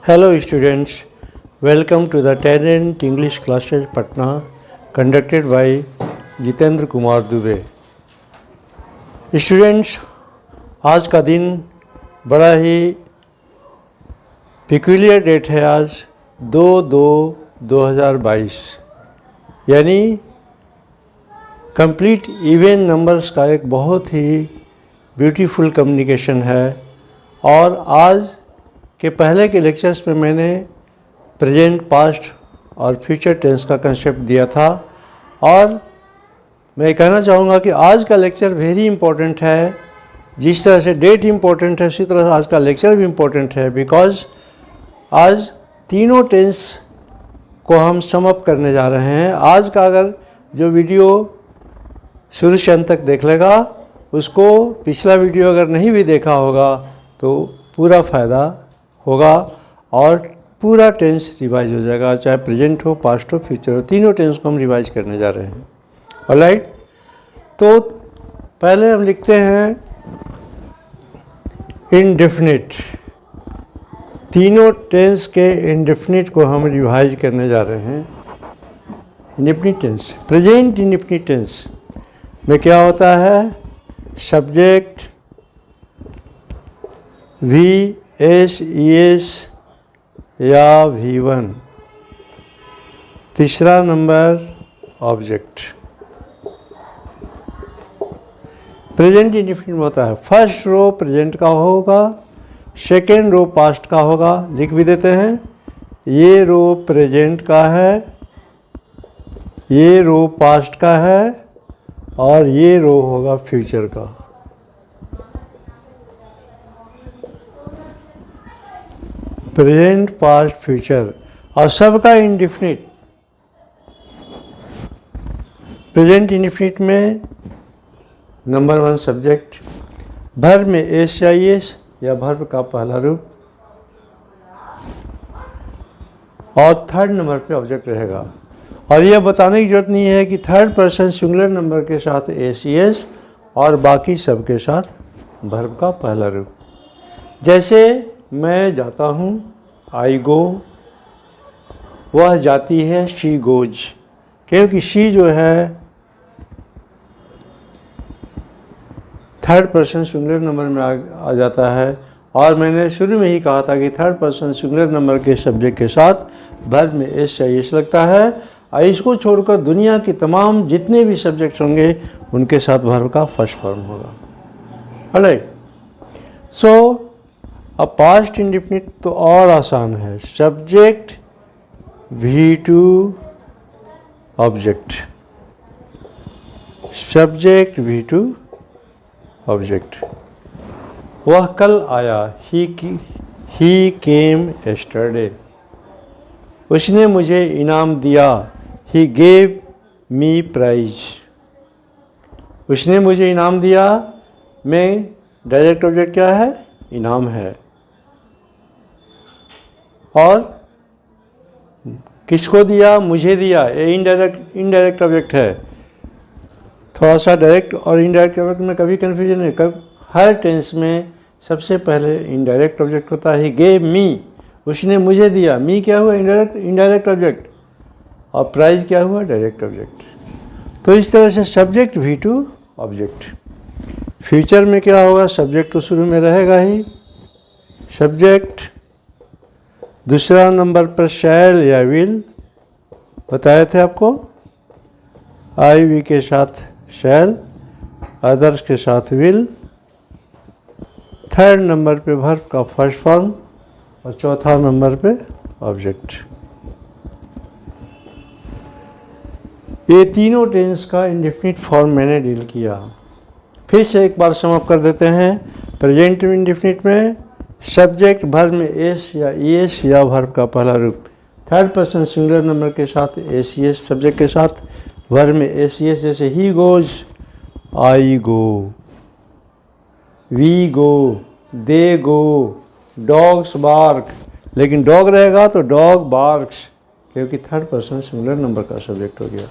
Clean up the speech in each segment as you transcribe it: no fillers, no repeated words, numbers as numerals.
Hello students, welcome to the Talent English classes Patna conducted by Jitendra Kumar Dubey. Students, आज का दिन बड़ा ही पिक्यूलियर डेट है। आज 2/2/2022 यानी कंप्लीट इवन नंबर्स का एक बहुत ही ब्यूटीफुल कम्युनिकेशन है। और आज के पहले के लेक्चर्स में मैंने प्रेजेंट, पास्ट और फ्यूचर टेंस का कंसेप्ट दिया था, और मैं कहना चाहूँगा कि आज का लेक्चर वेरी इंपॉर्टेंट है। जिस तरह से डेट इंपॉर्टेंट है उसी तरह आज का लेक्चर भी इंपॉर्टेंट है, बिकॉज आज तीनों टेंस को हम सम अप करने जा रहे हैं। आज का अगर जो वीडियो शुरू से अंत तक देख लेगा, उसको पिछला वीडियो अगर नहीं भी देखा होगा तो पूरा फ़ायदा होगा और पूरा टेंस रिवाइज हो जाएगा, चाहे प्रेजेंट हो, पास्ट हो, फ्यूचर हो, तीनों टेंस को हम रिवाइज करने जा रहे हैं। ऑलराइट, तो पहले हम लिखते हैं इनडेफिनिट। तीनों टेंस के इनडेफिनिट को हम रिवाइज करने जा रहे हैं। Indefinite tense, present indefinite tense में क्या होता है? Subject V S E S या V1, तीसरा नंबर ऑब्जेक्ट। प्रेजेंट इंडेफिनिट होता है, फर्स्ट रो प्रेजेंट का होगा, सेकेंड रो पास्ट का होगा। लिख भी देते हैं, ये रो प्रेजेंट का है, ये रो पास्ट का है और ये रो होगा फ्यूचर का। प्रेजेंट, पास्ट, फ्यूचर और सबका इंडेफिनिट। प्रेजेंट इंडेफिनिट में नंबर 1 सब्जेक्ट, वर्ब में एस या एस या वर्ब का पहला रूप, और थर्ड नंबर पे ऑब्जेक्ट रहेगा। और यह बताने की जरूरत नहीं है कि थर्ड पर्सन सिंगुलर नंबर के साथ एस एस और बाकी सब के साथ वर्ब का पहला रूप। जैसे मैं जाता हूँ, आई गो, वह जाती है, शी गोज, क्योंकि शी जो है थर्ड पर्सन सिंगुलर नंबर में आ जाता है। और मैंने शुरू में ही कहा था कि थर्ड पर्सन सिंगुलर नंबर के सब्जेक्ट के साथ वर्ब में एस या एस लगता है, और इसको छोड़कर दुनिया की तमाम जितने भी सब्जेक्ट्स होंगे उनके साथ वर्ब का फर्स्ट फॉर्म होगा। ऑलराइट, सो अब पास्ट इंडेफिनिट तो और आसान है। Subject V2 object, subject V2 object. वह कल आया, ही केम यस्टरडे। उसने मुझे इनाम दिया, ही गेव मी प्राइज। उसने मुझे इनाम दिया में डायरेक्ट ऑब्जेक्ट क्या है? इनाम है। और किसको दिया? मुझे दिया, ये इनडायरेक्ट ऑब्जेक्ट है। थोड़ा सा डायरेक्ट और इनडायरेक्ट ऑब्जेक्ट में कभी कन्फ्यूजन है। हर टेंस में सबसे पहले इनडायरेक्ट ऑब्जेक्ट होता है। ही गेव मी, उसने मुझे दिया। मी क्या हुआ? इनडायरेक्ट ऑब्जेक्ट, और प्राइज क्या हुआ? Direct object. तो इस तरह से सब्जेक्ट V2 ऑब्जेक्ट। फ्यूचर में क्या होगा? सब्जेक्ट तो शुरू में रहेगा ही, सब्जेक्ट, दूसरा नंबर पर शैल या विल, बताए थे आपको, आई वी के साथ शैल, अदर्स के साथ विल, थर्ड नंबर पे वर्ब का फर्स्ट फॉर्म और चौथा नंबर पे ऑब्जेक्ट। ये तीनों टेंस का इंडेफिनिट फॉर्म मैंने डील किया। फिर से एक बार सम अप कर देते हैं। प्रेजेंट इंडेफिनिट में सब्जेक्ट वर्ब में एस या एस या वर्ब का पहला रूप, थर्ड पर्सन सिंगुलर नंबर के साथ एस एस, सब्जेक्ट के साथ वर्ब में एस एस, जैसे he goes, I go, we go, they go, dogs bark. लेकिन डॉग रहेगा तो डॉग बार्क्स, क्योंकि थर्ड पर्सन सिंगुलर नंबर का सब्जेक्ट हो गया।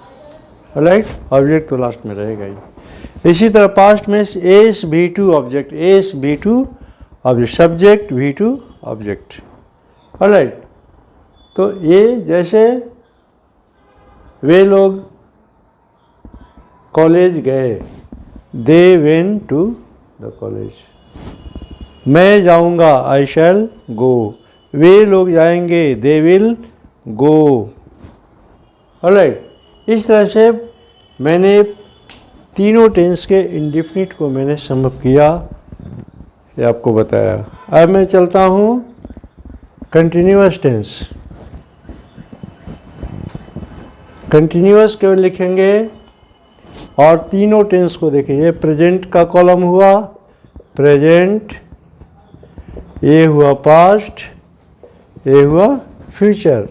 ऑलराइट, ऑब्जेक्ट तो लास्ट में रहेगा ही। इसी तरह पास्ट में S V2 object, S V2 object, subject V2 object. Alright. तो ये जैसे वे लोग कॉलेज गए, they went to the college. मैं जाऊंगा, आई शैल गो। वे लोग जाएंगे, दे विल गो। ऑलराइट। इस तरह से मैंने तीनों टेंस के इंडेफिनिट को मैंने समअप किया, ये आपको बताया। अब मैं चलता हूँ कंटिन्यूअस टेंस। कंटिन्यूअस केवल लिखेंगे और तीनों टेंस को देखिए। प्रेजेंट का कॉलम हुआ, प्रेजेंट, ये हुआ पास्ट, ये हुआ फ्यूचर,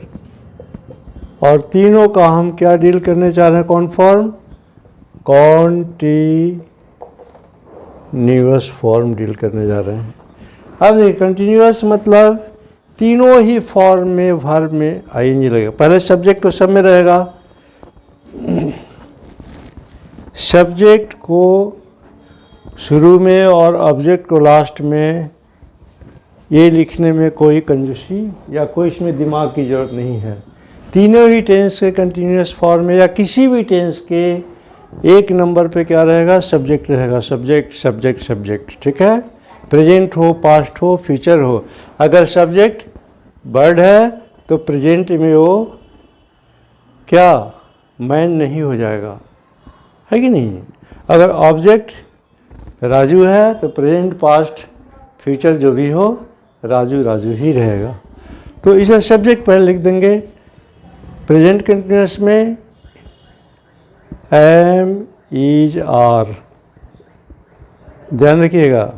और तीनों का हम क्या डील करने चाह रहे हैं? कॉन्फॉर्म, कॉन्टिन्यूअस फॉर्म डील करने जा रहे हैं। अब देखिए कंटिन्यूअस मतलब तीनों ही फॉर्म में वर्ब में आईएनजी लगेगा। पहले सब्जेक्ट तो सब में रहेगा, सब्जेक्ट को शुरू में और ऑब्जेक्ट को लास्ट में, ये लिखने में कोई कंजूसी या कोई इसमें दिमाग की ज़रूरत नहीं है। तीनों ही टेंस के कंटिन्यूअस फॉर्म में या किसी भी टेंस के एक नंबर पे क्या रहेगा? सब्जेक्ट रहेगा। सब्जेक्ट सब्जेक्ट सब्जेक्ट, ठीक है। प्रेजेंट हो, पास्ट हो, फ्यूचर हो। अगर सब्जेक्ट बर्ड है तो प्रेजेंट में वो क्या मैन नहीं हो जाएगा, है कि नहीं? अगर ऑब्जेक्ट राजू है तो प्रेजेंट, पास्ट, फ्यूचर जो भी हो राजू राजू ही रहेगा। तो इसे सब्जेक्ट पहले लिख देंगे। प्रेजेंट कंटिन्यूअस में एम, इज, आर। ध्यान रखिएगा,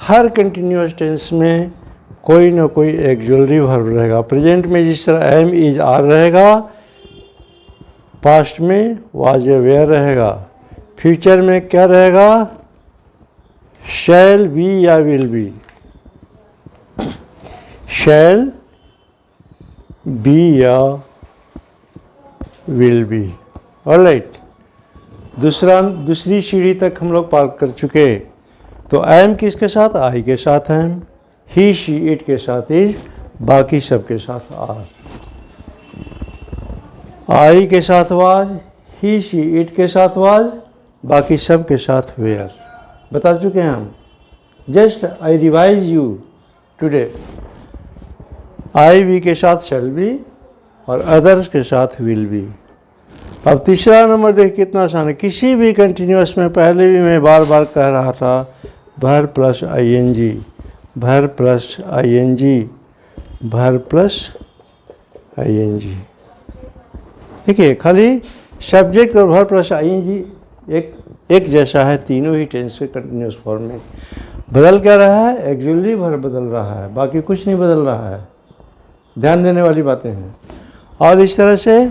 हर कंटिन्यूअस टेंस में कोई ना कोई एक्सुअलरी वर्ब रहेगा। प्रेजेंट में जिस तरह एम, इज, आर रहेगा, पास्ट में वाज या वेयर रहेगा, फ्यूचर में क्या रहेगा? शैल बी या विल बी। शैल बी या विल बी। ऑलराइट। दूसरी सीढ़ी तक हम लोग पार कर चुके। तो एम किसके साथ? आई के साथ एम, ही, शी, इट के साथ इज, बाकी सब के साथ आर। आई के साथ वाज, ही, शी, इट के साथ वाज, बाकी सब के साथ वेयर। बता चुके हैं हम। Just I revise you today. I we के साथ शैल बी और अदर्स के साथ विल बी। अब तीसरा नंबर देख कितना आसान है। किसी भी कंटिन्यूअस में पहले भी मैं बार बार कह रहा था, भर प्लस आईएनजी, भर प्लस आईएनजी, भर प्लस आईएनजी। देखिए खाली सब्जेक्ट और भर प्लस आईएनजी एक जैसा है तीनों ही टेंस के कंटिन्यूअस फॉर्म में। बदल क्या रहा है? एक्चुअली वर्ब बदल रहा है, बाकी कुछ नहीं बदल रहा है। ध्यान देने वाली बातें हैं। और इस तरह से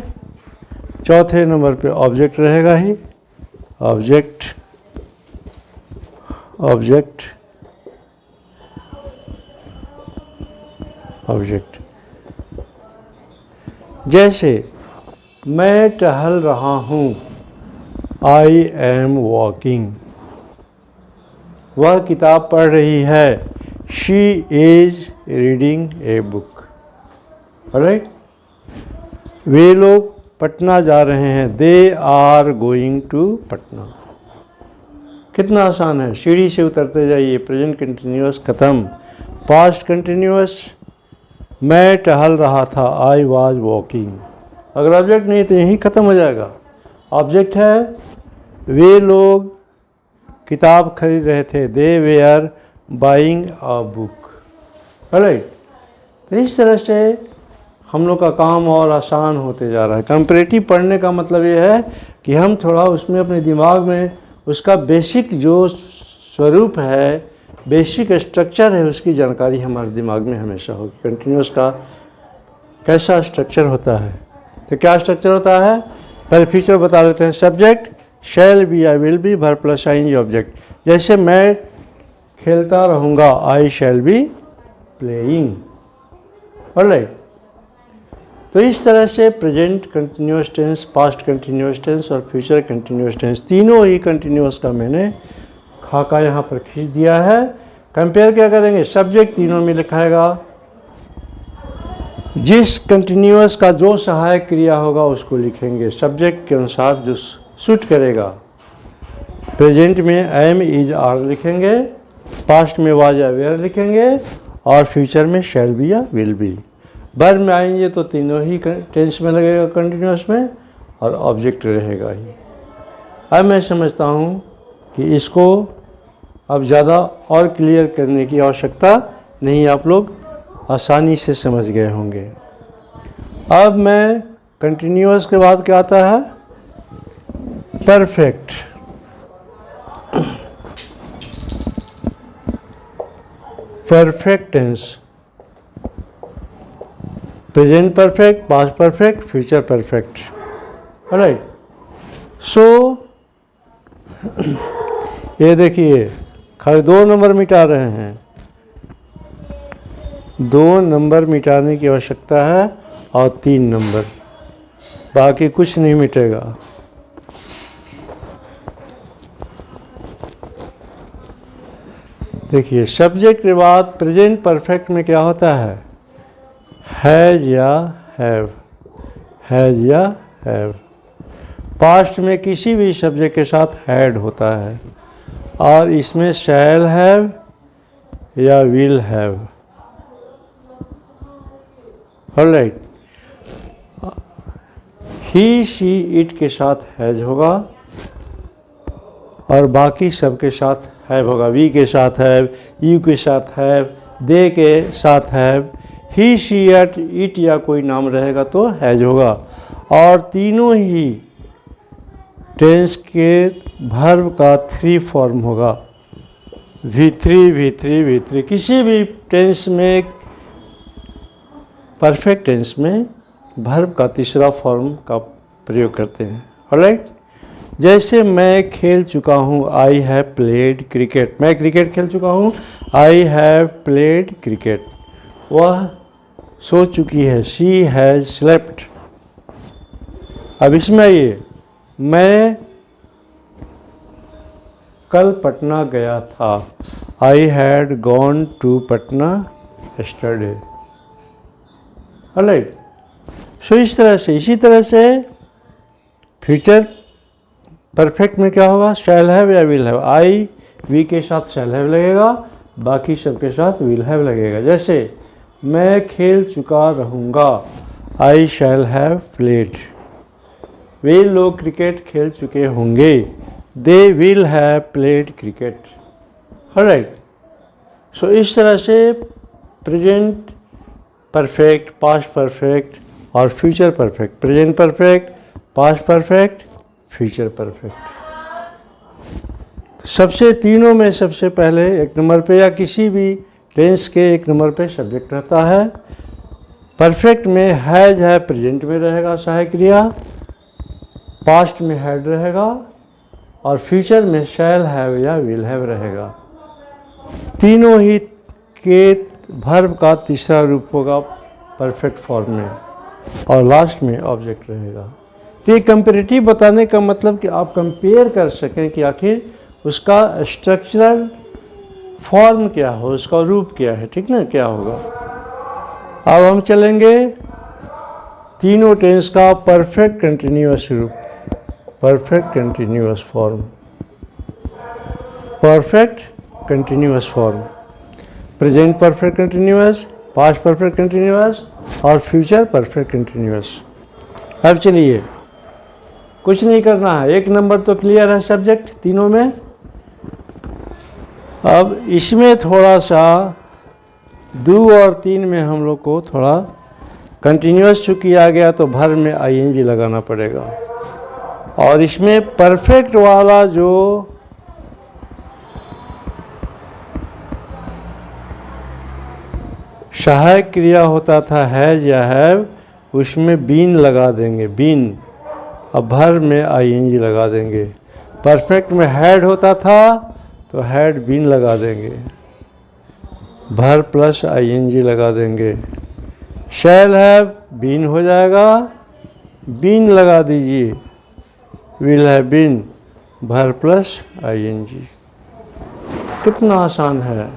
चौथे नंबर पे ऑब्जेक्ट रहेगा ही। Object, object, object. जैसे मैं टहल रहा हूँ, आई एम वॉकिंग। वह किताब पढ़ रही है, she is reading a book. Alright. वे लोग पटना जा रहे हैं, they are going to Patna. कितना आसान है, सीढ़ी से उतरते जाइए। प्रेजेंट कंटिन्यूअस खत्म। पास्ट कंटिन्यूअस, मैं टहल रहा था, आई वाज वॉकिंग। अगर ऑब्जेक्ट नहीं तो यहीं ख़त्म हो जाएगा। ऑब्जेक्ट है, वे लोग किताब खरीद रहे थे, they were buying a book. Right. तो इस तरह से हम लोग का काम और आसान होते जा रहा है। कंपैरेटिव पढ़ने का मतलब ये है कि हम थोड़ा उसमें अपने दिमाग में उसका बेसिक जो स्वरूप है, बेसिक स्ट्रक्चर है, उसकी जानकारी हमारे दिमाग में हमेशा होगी। कंटिन्यूअस का कैसा स्ट्रक्चर होता है? तो क्या स्ट्रक्चर होता है? पहले फीचर बता लेते हैं। सब्जेक्ट शैल बी या विल बी, भर प्लस आईएनजी ऑब्जेक्ट। जैसे मैं खेलता रहूँगा, I shall be playing. Alright. तो इस तरह से present continuous tense, past continuous tense और फ्यूचर कंटिन्यूअस टेंस, तीनों ही कंटिन्यूअस का मैंने खाका यहाँ पर खींच दिया है। कंपेयर क्या करेंगे? सब्जेक्ट तीनों में लिखाएगा, जिस कंटिन्यूअस का जो सहायक क्रिया होगा उसको लिखेंगे सब्जेक्ट के अनुसार जो सूट करेगा। प्रेजेंट में एम इज आर लिखेंगे, पास्ट में वाज या वेयर लिखेंगे और फ्यूचर में शैल बी या विल बी। वर्ब में आएंगे तो तीनों ही टेंस में लगेगा कंटिन्यूअस में और ऑब्जेक्ट रहेगा ही। अब मैं समझता हूँ कि इसको अब ज़्यादा और क्लियर करने की आवश्यकता नहीं, आप लोग आसानी से समझ गए होंगे। अब मैं कंटिन्यूअस के बाद क्या आता है, perfect. Perfect tense, present perfect, past perfect, future perfect. Alright, so ये देखिए खाली 2 नंबर मिटा रहे हैं, 2 नंबर मिटाने की आवश्यकता है और 3 नंबर, बाकी कुछ नहीं मिटेगा। देखिए सब्जेक्ट के बाद प्रेजेंट परफेक्ट में क्या होता है, हैज या हैव, हैज या हैव। पास्ट में किसी भी सब्जेक्ट के साथ हैड होता है और इसमें शैल हैव या will have. Alright, he she it के साथ हैज होगा और बाकी सब के साथ हैव होगा। वी के साथ हैव, यू के साथ हैव, दे के साथ हैव, ही शी इट या कोई नाम रहेगा तो हैज होगा। और तीनों ही टेंस के वर्ब का 3 फॉर्म होगा, V3 V3 V3। किसी भी टेंस में, परफेक्ट टेंस में वर्ब का 3रा फॉर्म का प्रयोग करते हैं। ऑलराइट, जैसे मैं खेल चुका हूँ, आई हैव प्लेड क्रिकेट, मैं क्रिकेट खेल चुका हूँ, आई हैव प्लेड क्रिकेट। वह सो चुकी है, शी हैज़ स्लेप्ट। अब इसमें आइए, मैं कल पटना गया था, I had gone to Patna yesterday. Alright, so इसी तरह से फ्यूचर परफेक्ट में क्या होगा, शैल हैव या विल हैव। आई वी के साथ शैल हैव लगेगा, बाकी सब के साथ विल हैव लगेगा। जैसे मैं खेल चुका रहूँगा, आई शैल हैव प्लेड। वे लोग क्रिकेट खेल चुके होंगे, they will have played cricket. Alright, so इस तरह से प्रेजेंट परफेक्ट, पास्ट परफेक्ट और future perfect, present perfect, past perfect, future perfect. सबसे तीनों में सबसे पहले 1 नंबर पे या किसी भी टेंस के 1 नंबर पे सब्जेक्ट रहता है। परफेक्ट में हैज है, प्रेजेंट में रहेगा सहायक क्रिया, पास्ट में हैड रहेगा और फ्यूचर में शैल हैव या विल हैव रहेगा। तीनों ही के वर्ब का 3रा रूप होगा परफेक्ट फॉर्म में और लास्ट में ऑब्जेक्ट रहेगा। तो ये कंपेरेटिव बताने का मतलब कि आप कंपेयर कर सकें कि आखिर उसका स्ट्रक्चरल फॉर्म क्या हो, उसका रूप क्या है, ठीक ना, क्या होगा। अब हम चलेंगे तीनों टेंस का परफेक्ट कंटिन्यूअस रूप, perfect continuous form, perfect continuous form, present perfect continuous, past perfect continuous और फ्यूचर परफेक्ट कंटिन्यूअस। अब चलिए, कुछ नहीं करना है, 1 नंबर तो क्लियर है सब्जेक्ट तीनों में। अब इसमें थोड़ा सा 2 और 3 में हम लोग को थोड़ा कंटिन्यूअस चूँकि आ गया तो वर्ब में आईएनजी लगाना पड़ेगा। और इसमें परफेक्ट वाला जो सहायक क्रिया होता था हैज या हैव, उसमें बीन लगा देंगे, बीन। अब वर्ब में आईएनजी लगा देंगे। परफेक्ट में हैड होता था तो हैड बीन लगा देंगे, वर्ब प्लस आईएनजी लगा देंगे। शैल हैव बीन हो जाएगा, बीन लगा दीजिए, will have been, verb plus ING. कितना आसान है।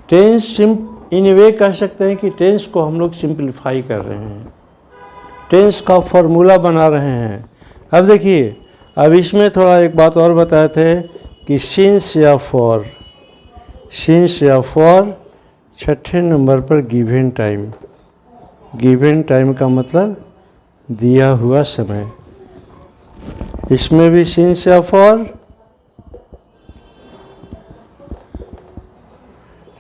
टेंस इन वे कह सकते हैं कि टेंस को हम लोग सिंप्लीफाई कर रहे हैं, टेंस का फॉर्मूला बना रहे हैं। अब देखिए, अब इसमें थोड़ा एक बात और बताए थे कि सिंस या फॉर, सिंस या फॉर छठे नंबर पर गिवन टाइम, गिवन टाइम का मतलब दिया हुआ समय। इसमें भी सिंस या फॉर,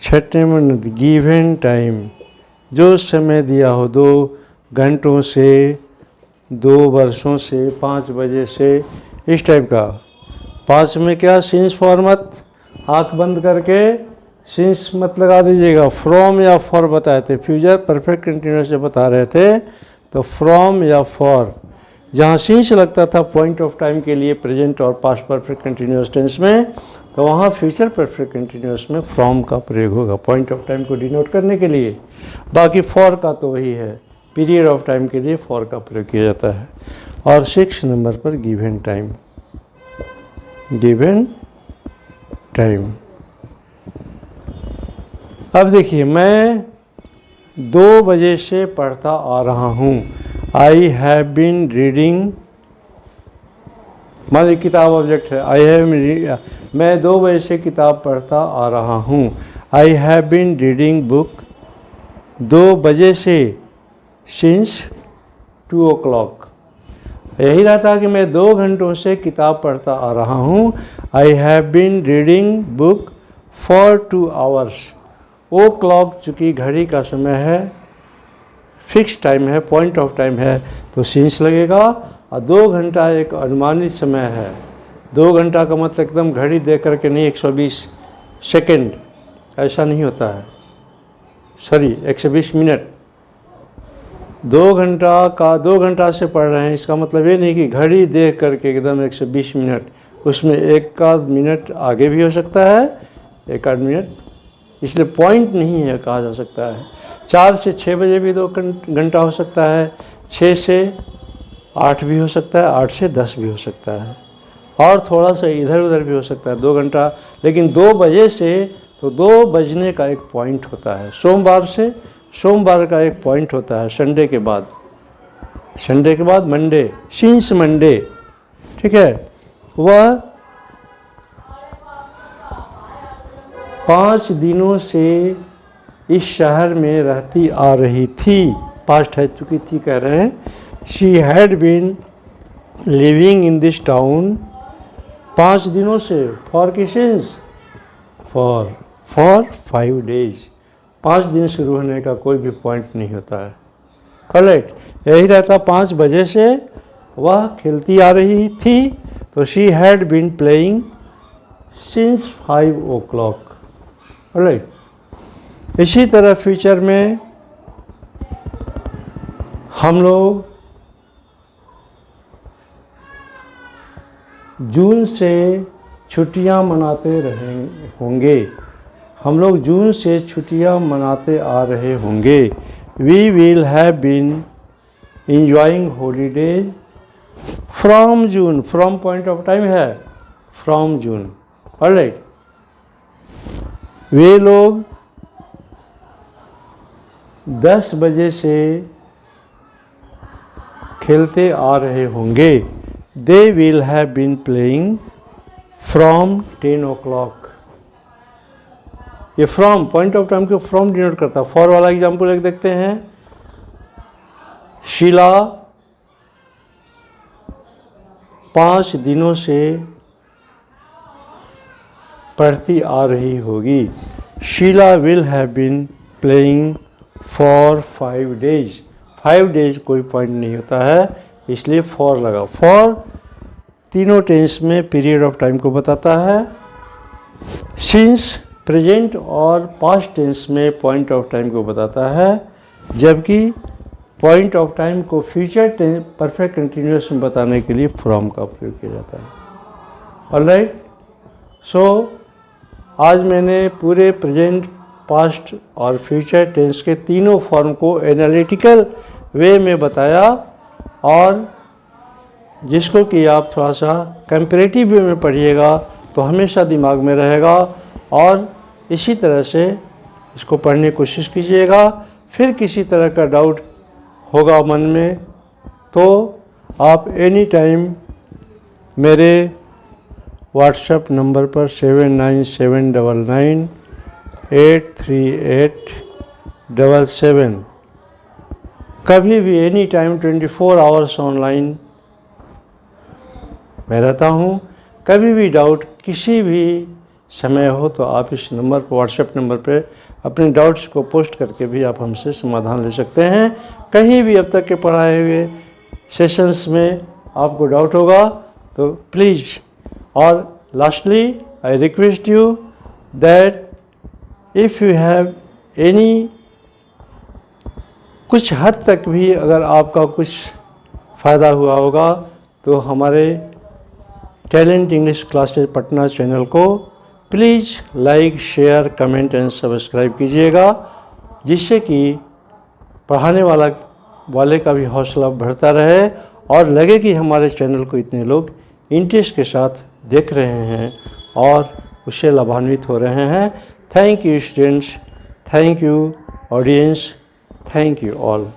छठे नंबर गिवन टाइम, जो समय दिया हो, 2 घंटों से, 2 वर्षों से, 5 बजे से, इस टाइप का। 5 में क्या सिंस फॉर मत, आँख बंद करके सिंस मत लगा दीजिएगा। फ्रॉम या फॉर बताए थे, फ्यूचर परफेक्ट कंटिन्यूअस से बता रहे थे, तो फ्रॉम या फॉर, जहाँ सिंस लगता था पॉइंट ऑफ टाइम के लिए प्रेजेंट और पास्ट परफेक्ट कंटिन्यूअस टेंस में, तो वहाँ फ्यूचर परफेक्ट कंटिन्यूअस में फ्रॉम का प्रयोग होगा पॉइंट ऑफ टाइम को डिनोट करने के लिए। बाकी फॉर का तो वही है, पीरियड ऑफ टाइम के लिए फॉर का प्रयोग किया जाता है। और 6 नंबर पर गिवन टाइम, गिवन टाइम। अब देखिए, मैं 2 बजे से पढ़ता आ रहा हूँ। आई हैव बीन रीडिंग, मान लीजिए किताब ऑब्जेक्ट है, आई हैव, मैं 2 बजे से किताब पढ़ता आ रहा हूँ। I have been reading book 2 बजे से, सिंस 2 o'clock। यही रहता कि मैं 2 घंटों से किताब पढ़ता आ रहा हूँ। I have been reading book for 2 hours। O'clock चूँकि घड़ी का समय है, फिक्स टाइम है, पॉइंट ऑफ टाइम है, तो सिंस लगेगा। और 2 घंटा एक अनुमानित समय है। 2 घंटा का मतलब एकदम घड़ी देख करके नहीं 120 सेकेंड, ऐसा नहीं होता है, सॉरी 120 मिनट। 2 घंटा का 2 घंटा से पढ़ रहे हैं, इसका मतलब ये नहीं कि घड़ी देख करके एकदम 120 मिनट, उसमें एक आध मिनट आगे भी हो सकता है, एक आध मिनट, इसलिए पॉइंट नहीं है कहा जा सकता है। 4 से 6 बजे भी 2 घंटा हो सकता है, 6 से 8 भी हो सकता है, 8 से 10 भी हो सकता है, और थोड़ा सा इधर उधर भी हो सकता है 2 घंटा। लेकिन 2 बजे से, तो 2 बजने का एक पॉइंट होता है। सोमवार से, सोमवार का एक पॉइंट होता है, संडे के बाद, संडे के बाद मंडे, सिंस मंडे, ठीक है। वह 5 दिनों से इस शहर में रहती आ रही थी, पास्ट है चूँकि थी कह रहे हैं। She had been living in this town 5 दिनों से, फॉर की सिंस, फॉर 5 days। 5 दिन शुरू होने का कोई भी पॉइंट नहीं होता है, करेक्ट। यही रहता 5 बजे से वह खेलती आ रही थी, तो she had been playing since 5 o'clock, correct. इसी तरह फ्यूचर में हम लोग जून से छुट्टियां मनाते रहे होंगे, हम लोग जून से छुट्टियां मनाते आ रहे होंगे। We will have been enjoying holidays from June, from point of time है, फ्रॉम जून, ऑलराइट। वे लोग 10 बजे से खेलते आ रहे होंगे। They will have been playing from 10 o'clock। ये फ्रॉम पॉइंट ऑफ टाइम को फ्रॉम डिनोट करता है। फॉर वाला एग्जाम्पल एक देखते हैं। शीला 5 दिनों से पढ़ती आ रही होगी। Sheela will have been playing for 5 days। 5 days कोई पॉइंट नहीं होता है, इसलिए फॉर लगा। फॉर तीनों टेंस में पीरियड ऑफ टाइम को बताता है। सिंस प्रेजेंट और पास्ट टेंस में पॉइंट ऑफ टाइम को बताता है, जबकि पॉइंट ऑफ टाइम को फ्यूचर परफेक्ट कंटिन्यूअस में बताने के लिए फ्रॉम का प्रयोग किया जाता है। ऑलराइट, सो आज मैंने पूरे प्रेजेंट, पास्ट और फ्यूचर टेंस के तीनों फॉर्म को एनालिटिकल वे में बताया, और जिसको कि आप थोड़ा सा कंपैरेटिव वे में पढ़िएगा तो हमेशा दिमाग में रहेगा। और इसी तरह से इसको पढ़ने की कोशिश कीजिएगा। फिर किसी तरह का डाउट होगा मन में तो आप एनी टाइम मेरे व्हाट्सएप नंबर पर 7979983877 कभी भी एनी टाइम 24 आवर्स ऑनलाइन मैं रहता हूँ। कभी भी डाउट किसी भी समय हो तो आप इस नंबर पर, व्हाट्सएप नंबर पे अपने डाउट्स को पोस्ट करके भी आप हमसे समाधान ले सकते हैं। कहीं भी अब तक के पढ़ाए हुए सेशंस में आपको डाउट होगा तो प्लीज़। और lastly I request you that if you have any, कुछ हद तक भी अगर आपका कुछ फ़ायदा हुआ होगा तो हमारे talent English classes Patna channel को please like, share, comment and subscribe कीजिएगा, जिससे कि पढ़ाने वाले का भी हौसला बढ़ता रहे और लगे कि हमारे चैनल को इतने लोग इंटरेस्ट के साथ देख रहे हैं और उससे लाभान्वित हो रहे हैं। Thank you students, thank you audience, thank you all.